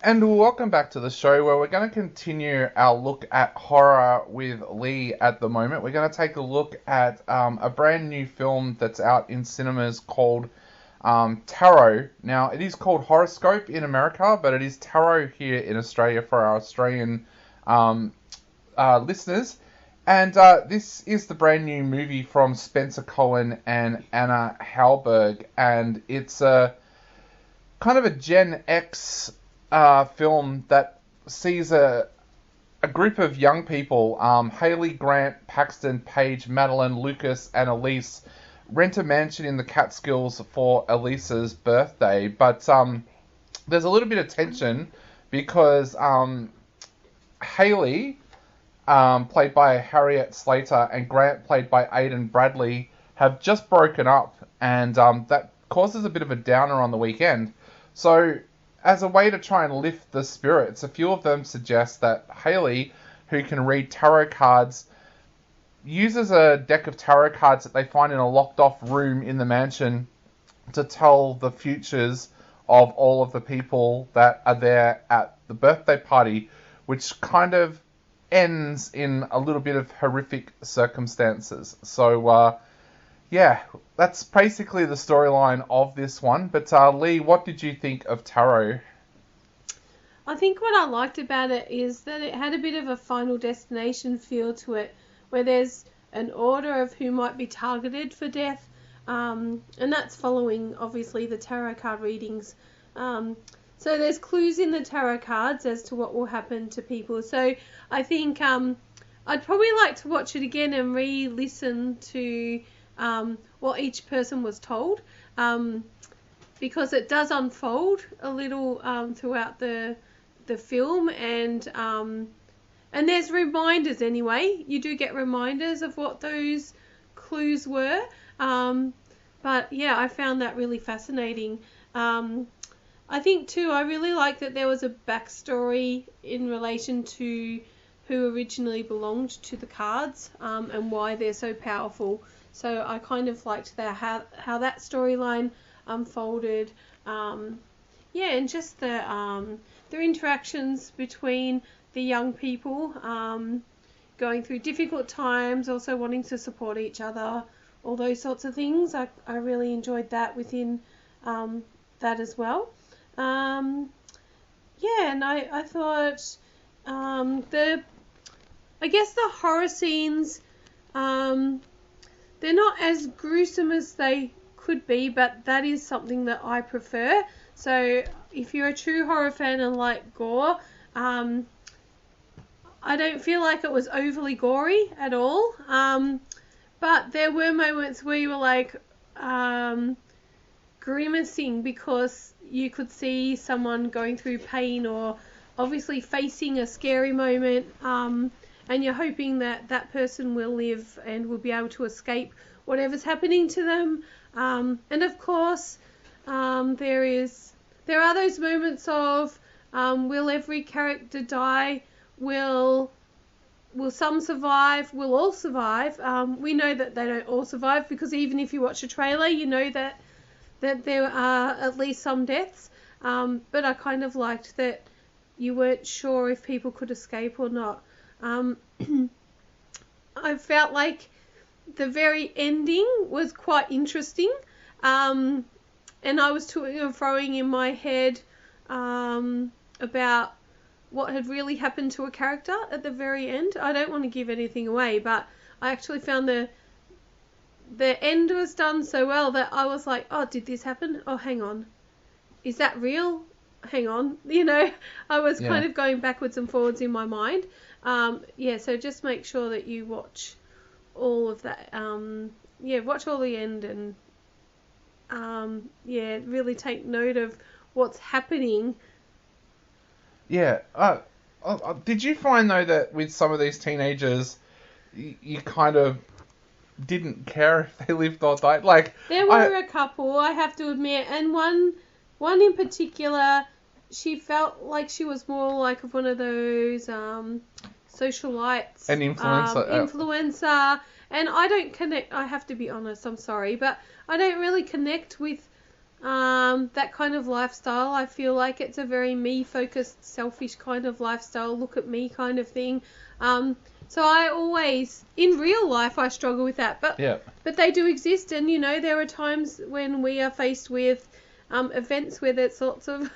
And welcome back to the show where we're going to continue our look at horror with Lee at the moment. We're going to take a look at a brand new film that's out in cinemas called Tarot. Now, it is called Horoscope in America, but it is Tarot here in Australia for our Australian listeners. And this is the brand new movie from Spencer Cohen and Anna Hallberg. And it's a kind of a Gen X film that sees a group of young people, Haley, Grant, Paxton, Paige, Madeline, Lucas, and Elise, rent a mansion in the Catskills for Elise's birthday. But there's a little bit of tension because Haley, played by Harriet Slater, and Grant, played by Aidan Bradley, have just broken up, and that causes a bit of a downer on the weekend. So, as a way to try and lift the spirits, a few of them suggest that Haley, who can read tarot cards, uses a deck of tarot cards that they find in a locked-off room in the mansion to tell the futures of all of the people that are there at the birthday party, which kind of ends in a little bit of horrific circumstances. So, yeah, that's basically the storyline of this one. But Lee, what did you think of Tarot? I think what I liked about it is that it had a bit of a Final Destination feel to it, where there's an order of who might be targeted for death, and that's following, obviously, the tarot card readings. So there's clues in the tarot cards as to what will happen to people. So I think I'd probably like to watch it again and re-listen to what each person was told, because it does unfold a little throughout the film, and there's reminders anyway. You do get reminders of what those clues were, but yeah, I found that really fascinating. I think too, I really like that there was a backstory in relation to who originally belonged to the cards, and why they're so powerful. So I kind of liked that, how that storyline unfolded. Yeah, and just the interactions between the young people, going through difficult times, also wanting to support each other, all those sorts of things. I really enjoyed that within that as well. Yeah, and I thought I guess the horror scenes, they're not as gruesome as they could be, but that is something that I prefer. So if you're a true horror fan and like gore, I don't feel like it was overly gory at all. But there were moments where you were like grimacing because you could see someone going through pain or obviously facing a scary moment, and you're hoping that that person will live and will be able to escape whatever's happening to them. And of course, there are those moments of, will every character die? Will some survive? Will all survive? We know that they don't all survive, because even if you watch a trailer, you know that there are at least some deaths. But I kind of liked that you weren't sure if people could escape or not. I felt like the very ending was quite interesting, and I was toing and froing in my head about what had really happened to a character at the very end. I don't want to give anything away, but I actually found the end was done so well that I was like, oh, did this happen? Oh, hang on. Is that real? Hang on. I was kind of going backwards and forwards in my mind. So just make sure that you watch all of that. Watch all the end and, really take note of what's happening. Yeah. Did you find, though, that with some of these teenagers, you kind of didn't care if they lived or died? Like, there were a couple, I have to admit, and one in particular, she felt like she was more like one of those socialites, an influencer, and I don't connect. I have to be honest, I'm sorry, but I don't really connect with that kind of lifestyle. I feel like it's a very me-focused, selfish kind of lifestyle, look at me kind of thing. So I always, in real life, I struggle with that. But they do exist, and, you know, there are times when we are faced with events where there's lots of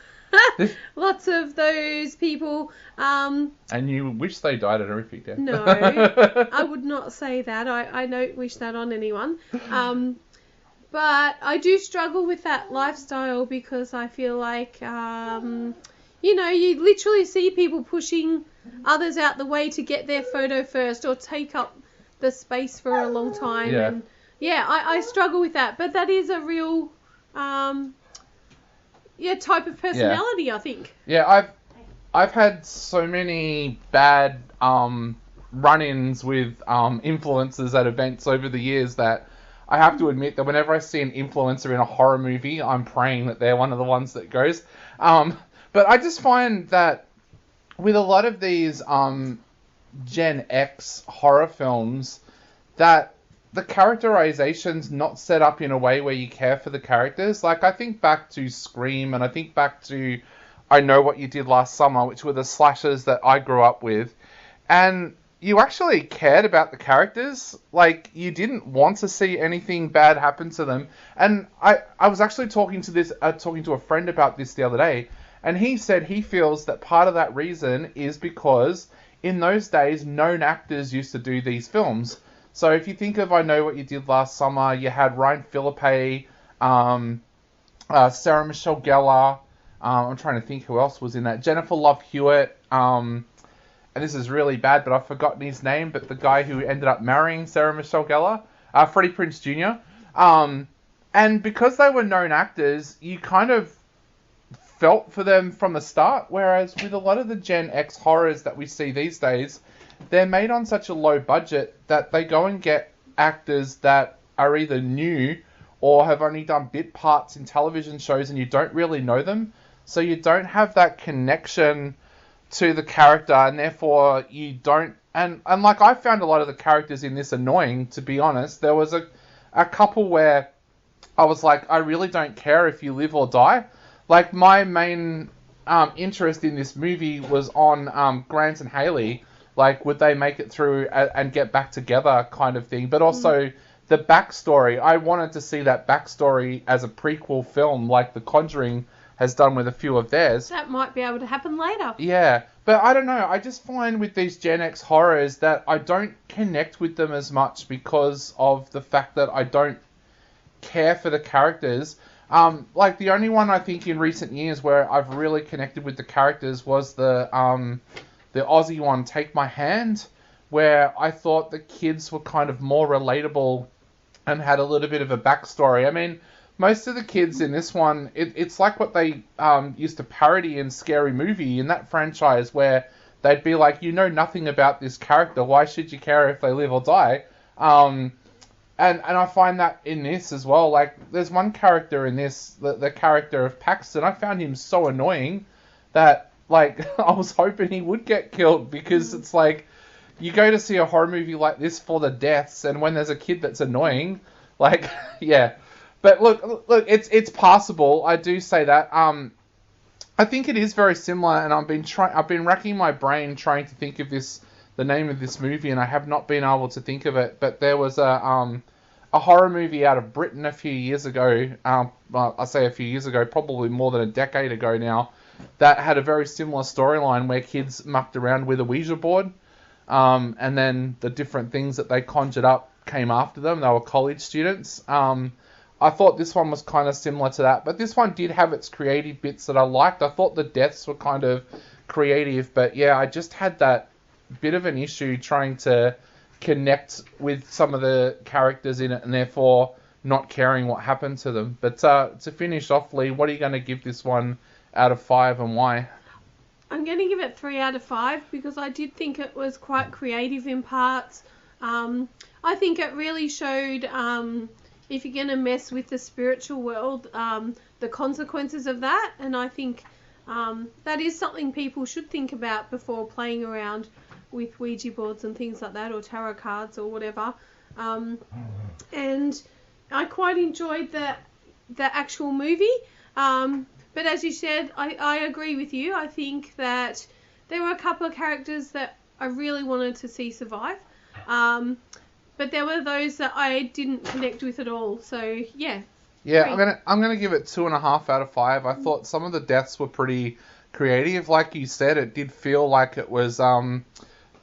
lots of those people. And you wish they died a horrific death. No, I would not say that. I don't wish that on anyone. But I do struggle with that lifestyle because I feel like, you know, you literally see people pushing others out the way to get their photo first or take up the space for a long time. Yeah. And yeah, I struggle with that. But that is a real, type of personality, I think. Yeah, I've had so many bad run-ins with influencers at events over the years that I have to admit that whenever I see an influencer in a horror movie, I'm praying that they're one of the ones that goes. But I just find that with a lot of these Gen X horror films, that the characterization's not set up in a way where you care for the characters. Like, I think back to Scream, and I think back to I Know What You Did Last Summer, which were the slashers that I grew up with. And you actually cared about the characters. Like, you didn't want to see anything bad happen to them. And I was actually talking to a friend about this the other day, and he said he feels that part of that reason is because in those days, known actors used to do these films. So if you think of I Know What You Did Last Summer, you had Ryan Philippe, Sarah Michelle Gellar, I'm trying to think who else was in that, Jennifer Love Hewitt, and this is really bad, but I've forgotten his name, but the guy who ended up marrying Sarah Michelle Gellar, Freddie Prinze Jr. And because they were known actors, you kind of felt for them from the start, whereas with a lot of the Gen X horrors that we see these days, they're made on such a low budget that they go and get actors that are either new or have only done bit parts in television shows and you don't really know them. So you don't have that connection to the character, and therefore you don't... And like, I found a lot of the characters in this annoying, to be honest. There was a couple where I was like, I really don't care if you live or die. Like, my main interest in this movie was on Grant and Haley. Like, would they make it through and get back together kind of thing. But also the backstory. I wanted to see that backstory as a prequel film like The Conjuring has done with a few of theirs. That might be able to happen later. Yeah, but I don't know. I just find with these Gen X horrors that I don't connect with them as much because of the fact that I don't care for the characters. Like, the only one I think in recent years where I've really connected with the characters was the Aussie one, Take My Hand, where I thought the kids were kind of more relatable and had a little bit of a backstory. I mean, most of the kids in this one, it's like what they used to parody in Scary Movie in that franchise, where they'd be like, you know nothing about this character, why should you care if they live or die? And I find that in this as well. Like, there's one character in this, the character of Paxton, I found him so annoying that, like, I was hoping he would get killed, because it's like, you go to see a horror movie like this for the deaths, and when there's a kid that's annoying, like, yeah. But look, it's passable. I do say that. I think it is very similar, and I've been racking my brain trying to think of the name of this movie, and I have not been able to think of it. But there was a horror movie out of Britain a few years ago. Well, I say a few years ago, probably more than a decade ago now, that had a very similar storyline where kids mucked around with a Ouija board, and then the different things that they conjured up came after them. They were college students. I thought this one was kind of similar to that, but this one did have its creative bits that I liked. I thought the deaths were kind of creative, but yeah, I just had that bit of an issue trying to connect with some of the characters in it, and therefore not caring what happened to them. But to finish off, Lee, what are you going to give this one out of 5 and why? I'm going to give it 3 out of 5 because I did think it was quite creative in parts. I think it really showed... if you're going to mess with the spiritual world, the consequences of that. And I think that is something people should think about before playing around with Ouija boards and things like that, or tarot cards or whatever. And I quite enjoyed that the actual movie. But as you said, I agree with you. I think that there were a couple of characters that I really wanted to see survive. But there were those that I didn't connect with at all. So, yeah. Yeah, I'm gonna give it 2.5 out of 5. I thought some of the deaths were pretty creative. Like you said, it did feel like it was a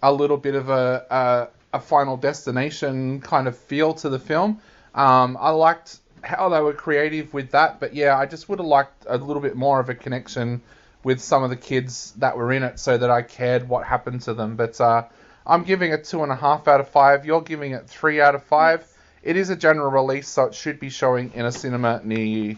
little bit of a Final Destination kind of feel to the film. I liked how they were creative with that, but yeah, I just would have liked a little bit more of a connection with some of the kids that were in it so that I cared what happened to them. But I'm giving it 2.5 out of 5. You're giving it 3 out of 5. Yes. It is a general release, so it should be showing in a cinema near you.